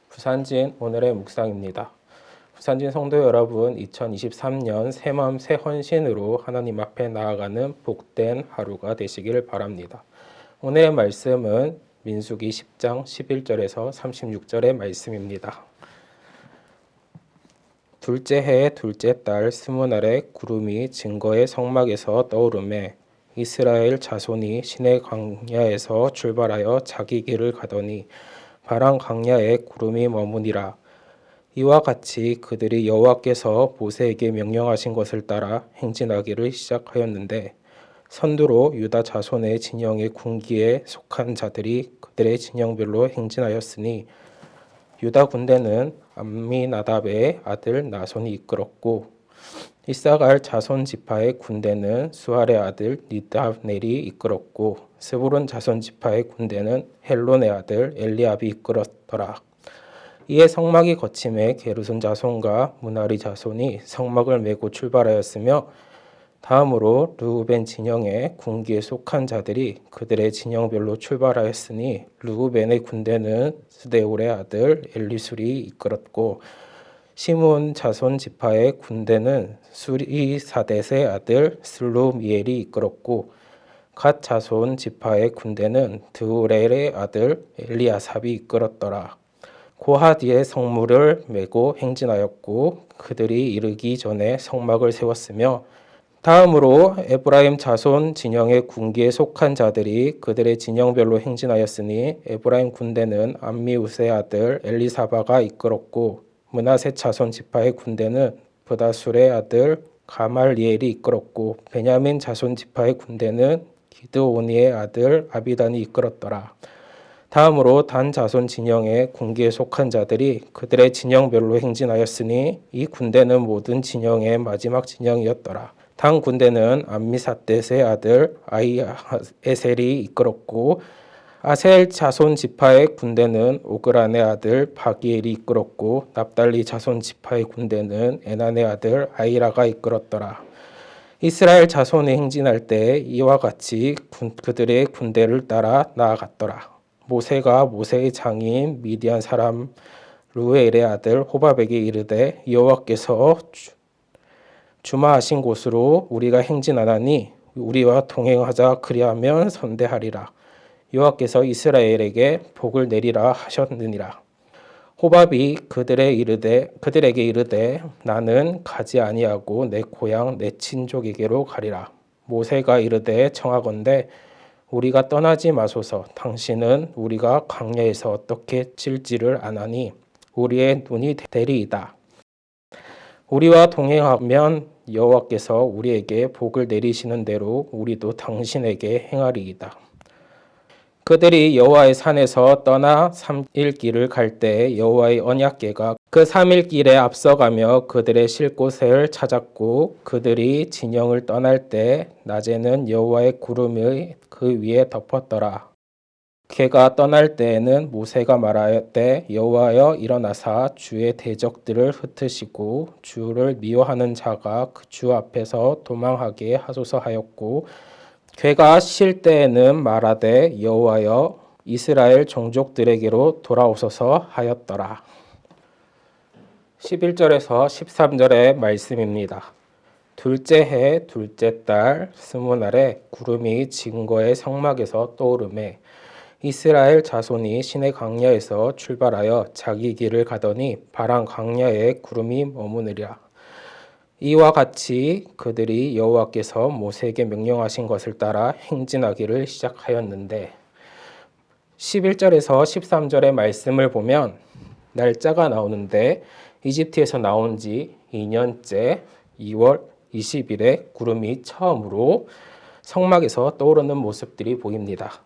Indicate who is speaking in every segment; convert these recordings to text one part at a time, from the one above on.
Speaker 1: 부산진 오늘의 묵상입니다. 부산진 성도 여러분, 2023년 새마음 새헌신으로 하나님 앞에 나아가는 복된 하루가 되시길 바랍니다. 오늘의 말씀은 민수기 10장 11절에서 36절의 말씀입니다. 둘째 해 둘째 달 스무날에 구름이 증거의 성막에서 떠오르매 이스라엘 자손이 시내 광야에서 출발하여 자기 길을 가더니 바람 광야에 구름이 머무니라. 이와 같이 그들이 여호와께서 모세에게 명령하신 것을 따라 행진하기를 시작하였는데 선두로 유다 자손의 진영의 군기에 속한 자들이 그들의 진영별로 행진하였으니 유다 군대는 암미나답의 아들 나손이 이끌었고 이사갈 자손 지파의 군대는 수알의 아들 니다넬이 이끌었고 스불론 자손 지파의 군대는 헬론의 아들 엘리압이 이끌었더라. 이에 성막이 거침에 게르손 자손과 무나리 자손이 성막을 메고 출발하였으며 다음으로 르우벤 진영의 군기에 속한 자들이 그들의 진영별로 출발하였으니 르우벤의 군대는 스데울의 아들 엘리술이 이끌었고 시므온 자손 지파의 군대는 수리사댓의 아들 슬루미엘이 이끌었고 갓 자손 지파의 군대는 드우렐의 아들 엘리아삽이 이끌었더라. 고하디의 성물을 메고 행진하였고 그들이 이르기 전에 성막을 세웠으며 다음으로 에브라임 자손 진영의 군기에 속한 자들이 그들의 진영별로 행진하였으니 에브라임 군대는 암미우스의 아들 엘리사바가 이끌었고 므낫세 자손 지파의 군대는 브다술의 아들 가말리엘이 이끌었고 베냐민 자손 지파의 군대는 기드오니의 아들 아비단이 이끌었더라. 다음으로 단 자손 진영의 군기에 속한 자들이 그들의 진영별로 행진하였으니 이 군대는 모든 진영의 마지막 진영이었더라. 단 군대는 암미사댓의 아들 아이에셀이 이끌었고 아셀 자손 지파의 군대는 오그란의 아들 바기엘이 이끌었고 납달리 자손 지파의 군대는 에난의 아들 아이라가 이끌었더라. 이스라엘 자손이 행진할 때 이와 같이 그들의 군대를 따라 나아갔더라. 모세가 모세의 장인 미디안 사람 루엘의 아들 호밥에게 이르되 여호와께서 주마하신 곳으로 우리가 행진하나니 우리와 동행하자 그리하면 선대하리라. 여호와께서 이스라엘에게 복을 내리라 하셨느니라. 호밥이 그들에게 이르되 나는 가지 아니하고 내 고향 내 친족에게로 가리라. 모세가 이르되 청하건대 우리가 떠나지 마소서. 당신은 우리가 광야에서 어떻게 찔지를 아나니 우리의 눈이 되리이다. 우리와 동행하면 여호와께서 우리에게 복을 내리시는 대로 우리도 당신에게 행하리이다. 그들이 여호와의 산에서 떠나 3일 길을 갈 때 여호와의 언약궤가 그 3일 길에 앞서가며 그들의 쉴 곳을 찾았고 그들이 진영을 떠날 때 낮에는 여호와의 구름이 그 위에 덮었더라. 궤가 떠날 때에는 모세가 말하되 여호와여 일어나사 주의 대적들을 흩으시고 주를 미워하는 자가 그 주 앞에서 도망하게 하소서 하였고 궤가 쉴 때에는 말하되 여호와여 이스라엘 종족들에게로 돌아오소서 하였더라. 11절에서 13절의 말씀입니다. 둘째 해 둘째 달 스무날에 구름이 증거의 성막에서 떠오르매 이스라엘 자손이 시내 광야에서 출발하여 자기 길을 가더니 바람 광야에 구름이 머무느리라. 이와 같이 그들이 여호와께서 모세에게 명령하신 것을 따라 행진하기를 시작하였는데 11절에서 13절의 말씀을 보면 날짜가 나오는데 이집트에서 나온 지 2년째 2월 20일에 구름이 처음으로 성막에서 떠오르는 모습들이 보입니다.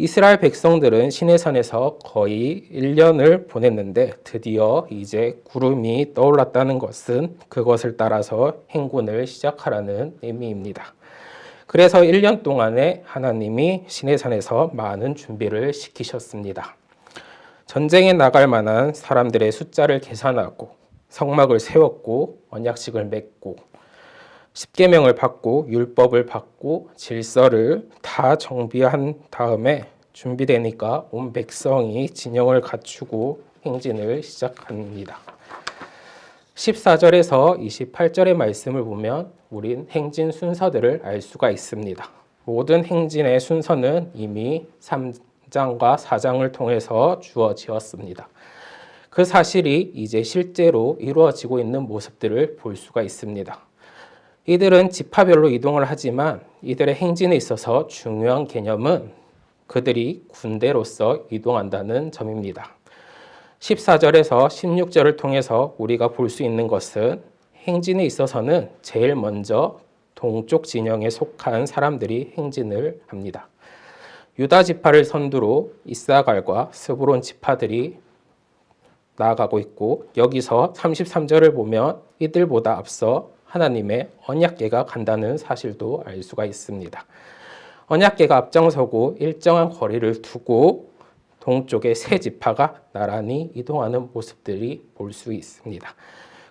Speaker 1: 이스라엘 백성들은 시내산에서 거의 1년을 보냈는데 드디어 이제 구름이 떠올랐다는 것은 그것을 따라서 행군을 시작하라는 의미입니다. 그래서 1년 동안에 하나님이 시내산에서 많은 준비를 시키셨습니다. 전쟁에 나갈 만한 사람들의 숫자를 계산하고 성막을 세웠고 언약식을 맺고 십계명을 받고 율법을 받고 질서를 다 정비한 다음에 준비되니까 온 백성이 진영을 갖추고 행진을 시작합니다. 14절에서 28절의 말씀을 보면 우린 행진 순서들을 알 수가 있습니다. 모든 행진의 순서는 이미 3장과 4장을 통해서 주어지었습니다. 그 사실이 이제 실제로 이루어지고 있는 모습들을 볼 수가 있습니다. 이들은 지파별로 이동을 하지만 이들의 행진에 있어서 중요한 개념은 그들이 군대로서 이동한다는 점입니다. 14절에서 16절을 통해서 우리가 볼 수 있는 것은 행진에 있어서는 제일 먼저 동쪽 진영에 속한 사람들이 행진을 합니다. 유다 지파를 선두로 이사갈과 스브론 지파들이 나아가고 있고, 여기서 33절을 보면 이들보다 앞서 하나님의 언약궤가 간다는 사실도 알 수가 있습니다. 언약궤가 앞장서고 일정한 거리를 두고 동쪽의 세 지파가 나란히 이동하는 모습들이 볼 수 있습니다.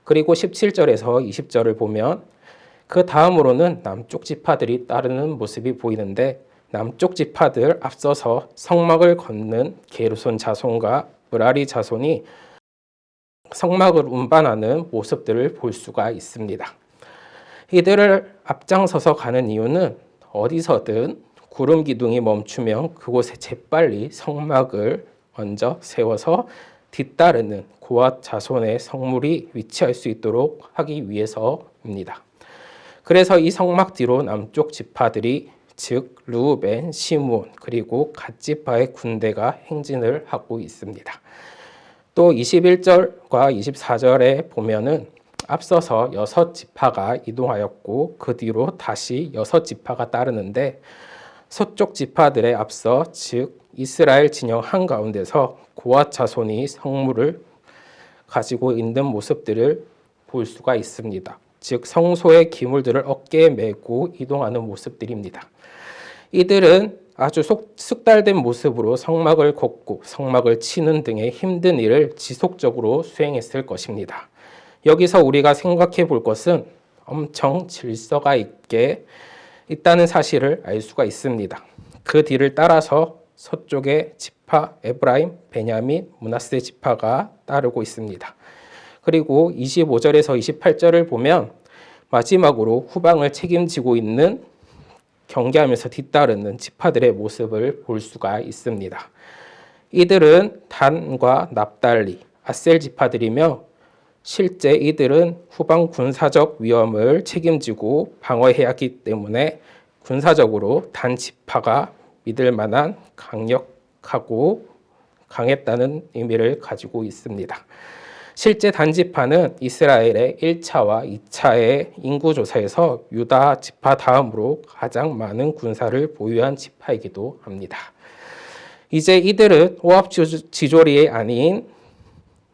Speaker 1: 그리고 17절에서 20절을 보면 그 다음으로는 남쪽 지파들이 따르는 모습이 보이는데, 남쪽 지파들 앞서서 성막을 걷는 게르손 자손과 므라리 자손이 성막을 운반하는 모습들을 볼 수가 있습니다. 이들을 앞장서서 가는 이유는 어디서든 구름 기둥이 멈추면 그곳에 재빨리 성막을 먼저 세워서 뒤따르는 고앗 자손의 성물이 위치할 수 있도록 하기 위해서입니다. 그래서 이 성막 뒤로 남쪽 지파들이, 즉 르우벤, 시므온 그리고 갓 지파의 군대가 행진을 하고 있습니다. 또 21절과 24절에 보면은 앞서서 6지파가 이동하였고 그 뒤로 다시 6지파가 따르는데, 서쪽 지파들의 앞서, 즉 이스라엘 진영 한가운데서 고앗 자손이 성물을 가지고 있는 모습들을 볼 수가 있습니다. 즉 성소의 기물들을 어깨에 메고 이동하는 모습들입니다. 이들은 아주 숙달된 모습으로 성막을 걷고 성막을 치는 등의 힘든 일을 지속적으로 수행했을 것입니다. 여기서 우리가 생각해 볼 것은 엄청 질서가 있다는 사실을 알 수가 있습니다. 그 뒤를 따라서 서쪽의 지파 에브라임, 베냐민, 므낫세 지파가 따르고 있습니다. 그리고 25절에서 28절을 보면 마지막으로 후방을 책임지고 있는, 경계하면서 뒤따르는 지파들의 모습을 볼 수가 있습니다. 이들은 단과 납달리, 아셀 지파들이며 실제 이들은 후방 군사적 위험을 책임지고 방어해야 하기 때문에 군사적으로 단 지파가 믿을 만한 강력하고 강했다는 의미를 가지고 있습니다. 실제 단 지파는 이스라엘의 1차와 2차의 인구조사에서 유다 지파 다음으로 가장 많은 군사를 보유한 지파이기도 합니다. 이제 이들은 오합지졸이 아닌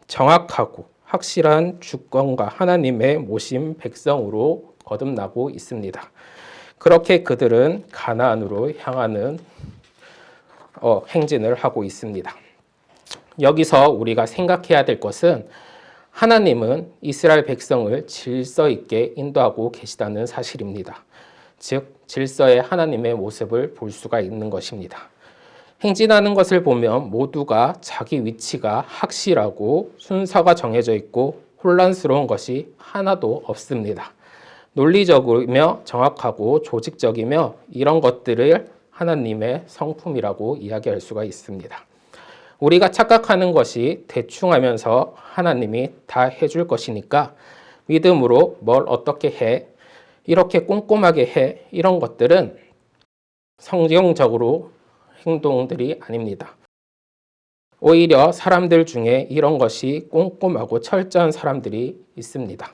Speaker 1: 정확하고 확실한 주권과 하나님의 모신 백성으로 거듭나고 있습니다. 그렇게 그들은 가나안으로 향하는 행진을 하고 있습니다. 여기서 우리가 생각해야 될 것은 하나님은 이스라엘 백성을 질서 있게 인도하고 계시다는 사실입니다. 즉 질서의 하나님의 모습을 볼 수가 있는 것입니다. 행진하는 것을 보면 모두가 자기 위치가 확실하고 순서가 정해져 있고 혼란스러운 것이 하나도 없습니다. 논리적이며 정확하고 조직적이며 이런 것들을 하나님의 성품이라고 이야기할 수가 있습니다. 우리가 착각하는 것이 대충 하면서 하나님이 다 해줄 것이니까 믿음으로 뭘 어떻게 해, 이렇게 꼼꼼하게 해, 이런 것들은 성경적으로 행동들이 아닙니다. 오히려 사람들 중에 이런 것이 꼼꼼하고 철저한 사람들이 있습니다.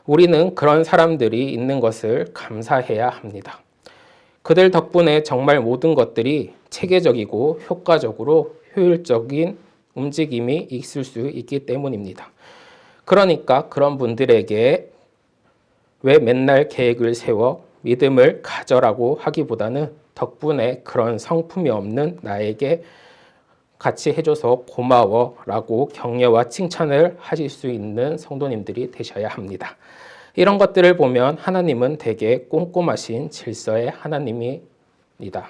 Speaker 1: 우리는 그런 사람들이 있는 것을 감사해야 합니다. 그들 덕분에 정말 모든 것들이 체계적이고 효과적으로 효율적인 움직임이 있을 수 있기 때문입니다. 그러니까 그런 분들에게 왜 맨날 계획을 세워 믿음을 가져라고 하기보다는 덕분에 그런 성품이 없는 나에게 같이 해줘서 고마워라고 격려와 칭찬을 하실 수 있는 성도님들이 되셔야 합니다. 이런 것들을 보면 하나님은 되게 꼼꼼하신 질서의 하나님입니다.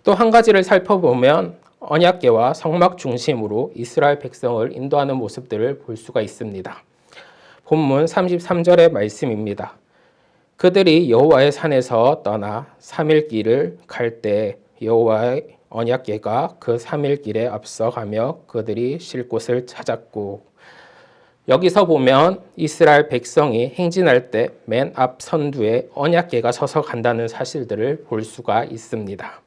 Speaker 1: 또 한 가지를 살펴보면 언약궤와 성막 중심으로 이스라엘 백성을 인도하는 모습들을 볼 수가 있습니다. 본문 33절의 말씀입니다. 그들이 여호와의 산에서 떠나 3일 길을 갈 때 여호와의 언약궤가 그 3일 길에 앞서가며 그들이 쉴 곳을 찾았고, 여기서 보면 이스라엘 백성이 행진할 때 맨 앞 선두에 언약궤가 서서 간다는 사실들을 볼 수가 있습니다.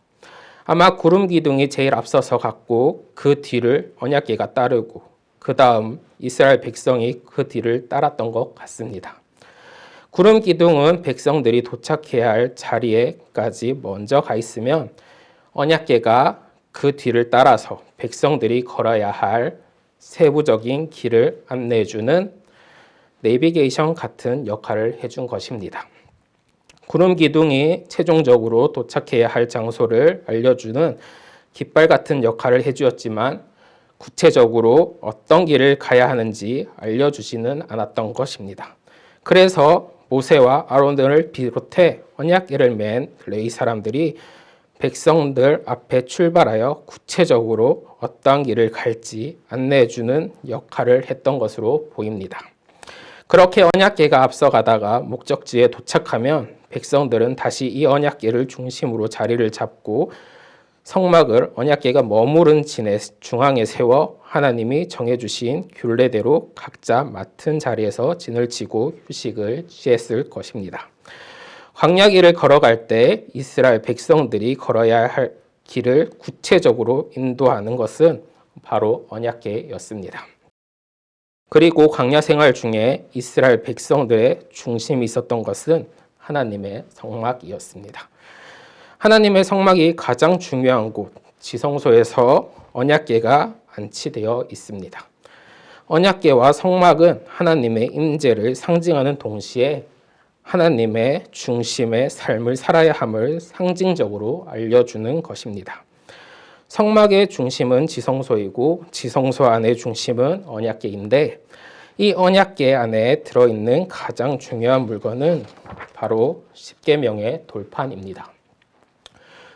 Speaker 1: 아마 구름 기둥이 제일 앞서서 갔고 그 뒤를 언약궤가 따르고 그 다음 이스라엘 백성이 그 뒤를 따랐던 것 같습니다. 구름 기둥은 백성들이 도착해야 할 자리에까지 먼저 가 있으면 언약궤가 그 뒤를 따라서 백성들이 걸어야 할 세부적인 길을 안내해주는 내비게이션 같은 역할을 해준 것입니다. 구름 기둥이 최종적으로 도착해야 할 장소를 알려주는 깃발 같은 역할을 해주었지만 구체적으로 어떤 길을 가야 하는지 알려주지는 않았던 것입니다. 그래서 모세와 아론을 비롯해 언약궤를 맨 레위 사람들이 백성들 앞에 출발하여 구체적으로 어떤 길을 갈지 안내해주는 역할을 했던 것으로 보입니다. 그렇게 언약궤가 앞서가다가 목적지에 도착하면 백성들은 다시 이 언약궤를 중심으로 자리를 잡고 성막을 언약궤가 머무른 중앙에 세워 하나님이 정해주신 규례대로 각자 맡은 자리에서 진을 치고 휴식을 취했을 것입니다. 광야길을 걸어갈 때 이스라엘 백성들이 걸어야 할 길을 구체적으로 인도하는 것은 바로 언약궤였습니다. 그리고 광야 생활 중에 이스라엘 백성들의 중심이 있었던 것은 하나님의 성막이었습니다. 하나님의 성막이 가장 중요한 곳, 지성소에서 언약궤가 안치되어 있습니다. 언약궤와 성막은 하나님의 임재를 상징하는 동시에 하나님의 중심의 삶을 살아야 함을 상징적으로 알려주는 것입니다. 성막의 중심은 지성소이고 지성소 안의 중심은 언약궤인데 이 언약궤 안에 들어있는 가장 중요한 물건은 바로 십계명의 돌판입니다.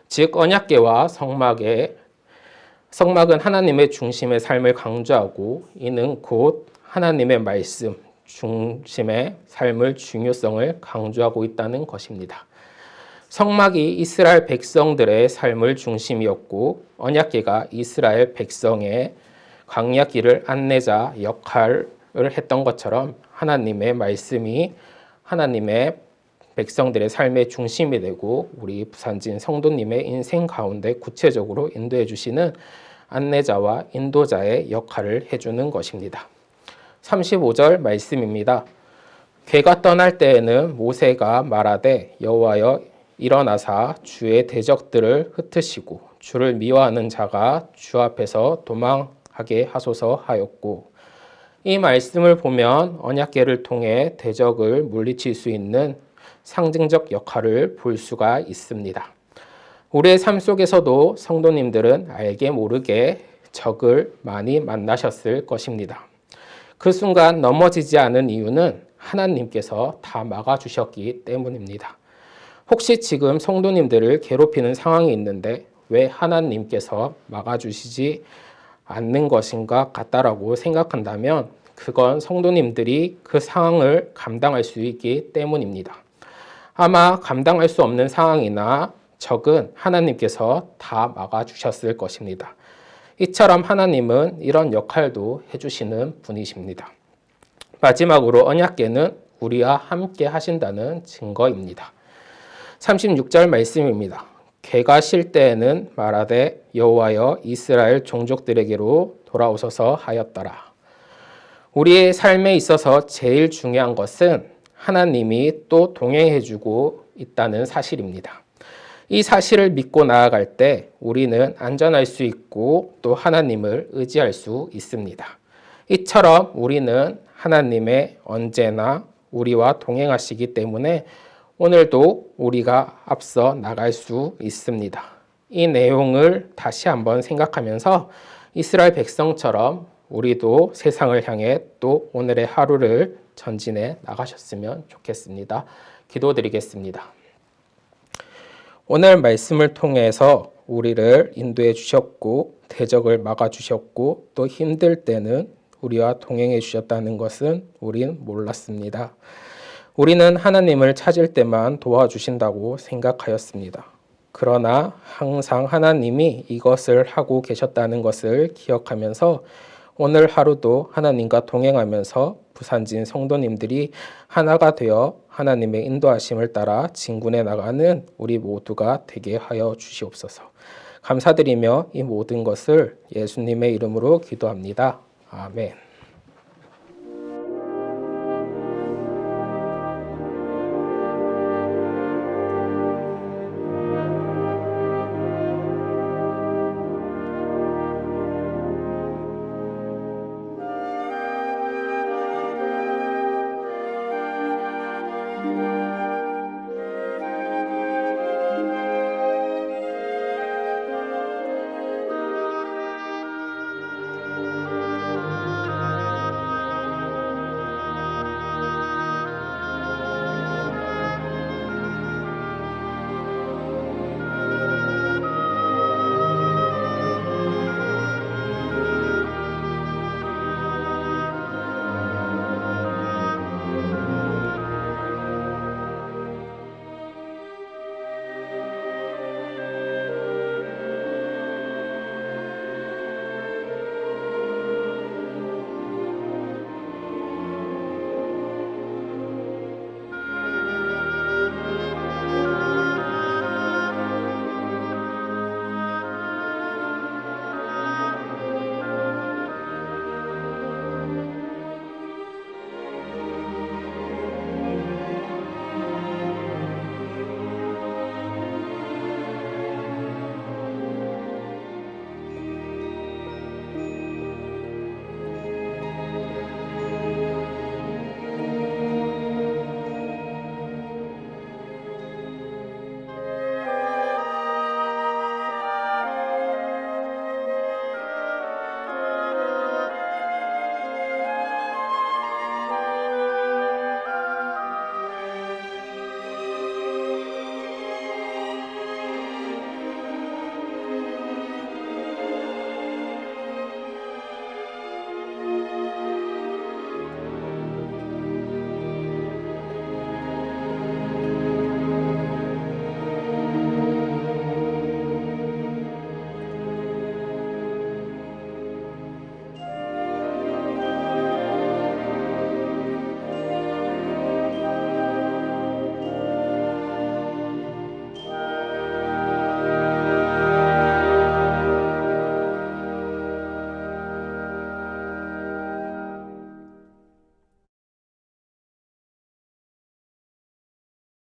Speaker 1: 즉 언약궤와 성막은 하나님의 중심의 삶을 강조하고 이는 곧 하나님의 말씀, 중심의 삶의 중요성을 강조하고 있다는 것입니다. 성막이 이스라엘 백성들의 삶의 중심이었고 언약궤가 이스라엘 백성의 광야 길을 안내자 역할을 했던 것처럼 하나님의 말씀이 하나님의 백성들의 삶의 중심이 되고 우리 부산진 성도님의 인생 가운데 구체적으로 인도해 주시는 안내자와 인도자의 역할을 해주는 것입니다. 35절 말씀입니다. 궤가 떠날 때에는 모세가 말하되 여호와여 일어나사 주의 대적들을 흩으시고 주를 미워하는 자가 주 앞에서 도망하게 하소서 하였고, 이 말씀을 보면 언약궤를 통해 대적을 물리칠 수 있는 상징적 역할을 볼 수가 있습니다. 우리의 삶 속에서도 성도님들은 알게 모르게 적을 많이 만나셨을 것입니다. 그 순간 넘어지지 않은 이유는 하나님께서 다 막아주셨기 때문입니다. 혹시 지금 성도님들을 괴롭히는 상황이 있는데 왜 하나님께서 막아주시지 않는 것인가 같다라고 생각한다면 그건 성도님들이 그 상황을 감당할 수 있기 때문입니다. 아마 감당할 수 없는 상황이나 적은 하나님께서 다 막아주셨을 것입니다. 이처럼 하나님은 이런 역할도 해주시는 분이십니다. 마지막으로 언약궤는 우리와 함께 하신다는 증거입니다. 36절 말씀입니다. 궤가 쉴 때에는 말하되 여호와여 이스라엘 종족들에게로 돌아오소서 하였더라. 우리의 삶에 있어서 제일 중요한 것은 하나님이 또 동행해주고 있다는 사실입니다. 이 사실을 믿고 나아갈 때 우리는 안전할 수 있고 또 하나님을 의지할 수 있습니다. 이처럼 우리는 하나님의 언제나 우리와 동행하시기 때문에 오늘도 우리가 앞서 나갈 수 있습니다. 이 내용을 다시 한번 생각하면서 이스라엘 백성처럼 우리도 세상을 향해 또 오늘의 하루를 전진해 나가셨으면 좋겠습니다. 기도드리겠습니다. 오늘 말씀을 통해서 우리를 인도해 주셨고 대적을 막아 주셨고 또 힘들 때는 우리와 동행해 주셨다는 것은 우린 몰랐습니다. 우리는 하나님을 찾을 때만 도와주신다고 생각하였습니다. 그러나 항상 하나님이 이것을 하고 계셨다는 것을 기억하면서 오늘 하루도 하나님과 동행하면서 부산진 성도님들이 하나가 되어 하나님의 인도하심을 따라 진군해 나가는 우리 모두가 되게 하여 주시옵소서. 감사드리며 이 모든 것을 예수님의 이름으로 기도합니다. 아멘.